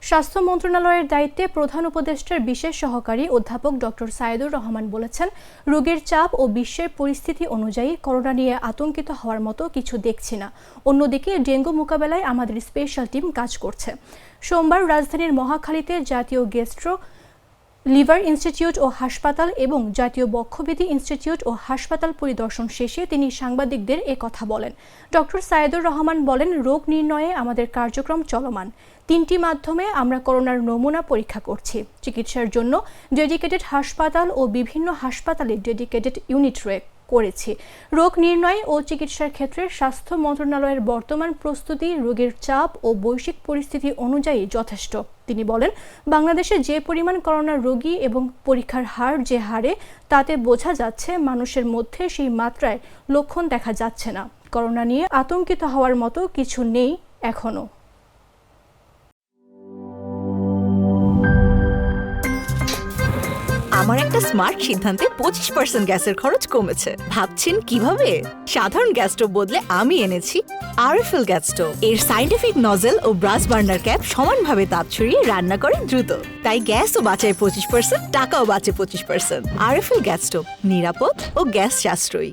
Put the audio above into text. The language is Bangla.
স্বাস্থ্য মন্ত্রণালয়ের দায়িত্বে প্রধান উপদেষ্টার বিশেষ সহকারী অধ্যাপক ডক্টর সায়েদুর রহমান বলেছেন, রোগীর চাপ ও বিশ্বের পরিস্থিতি অনুযায়ী করোনা নিয়ে আতঙ্কিত হওয়ার মতো কিছু দেখছি না। অন্যদিকে ডেঙ্গু মোকাবেলায় আমাদের স্পেশাল টিম কাজ করছে। সোমবার রাজধানীর মহাখালীতে জাতীয় গ্যাস্ট্রো লিভার ইনস্টিটিউট ও হাসপাতাল এবং জাতীয় বক্ষব্যাধি ইনস্টিটিউট ও হাসপাতাল পরিদর্শন শেষে তিনি সাংবাদিকদের কথা বলেন। ডক্টর সায়েদুর রহমান বলেন, রোগ নির্ণয়ে আমাদের কার্যক্রম চলমান। 3টি মাধ্যমে আমরা করোনার নমুনা পরীক্ষা করছি। চিকিৎসার জন্য ডেডিকেটেড হাসপাতাল ও বিভিন্ন হাসপাতালে ডেডিকেটেড ইউনিট করেছি। রোগ নির্ণয় ও চিকিৎসার ক্ষেত্রে স্বাস্থ্য মন্ত্রণালয়ের বর্তমান প্রস্তুতি রোগের চাপ ও বৈশ্বিক পরিস্থিতি অনুযায়ী যথেষ্ট। তিনি বলেন, বাংলাদেশে যে পরিমাণ করোনা রোগী এবং পরীক্ষার হার যে হারে, তাতে বোঝা যাচ্ছে মানুষের মধ্যে সেই মাত্রায় লক্ষণ দেখা যাচ্ছে না। করোনা নিয়ে আতঙ্কিত হওয়ার মতো কিছু নেই এখনো। আমার একটা স্মার্ট সিদ্ধান্তে 25% গ্যাসের খরচ কমেছে। ভাবছেন কিভাবে? সাধারণ গ্যাস স্টোভ বদলে আমি এনেছি আরএফএল গ্যাস স্টোভ। এর সাইন্টিফিক নজল ও ব্রাস বার্নার ক্যাপ সমানভাবে তাপ ছড়িয়ে রান্না করে দ্রুত। তাই গ্যাসও বাঁচায় 25%, টাকাও বাঁচে 25%। আরএফএল গ্যাস স্টোভ নিরাপদ ও গ্যাস সাশ্রয়ী।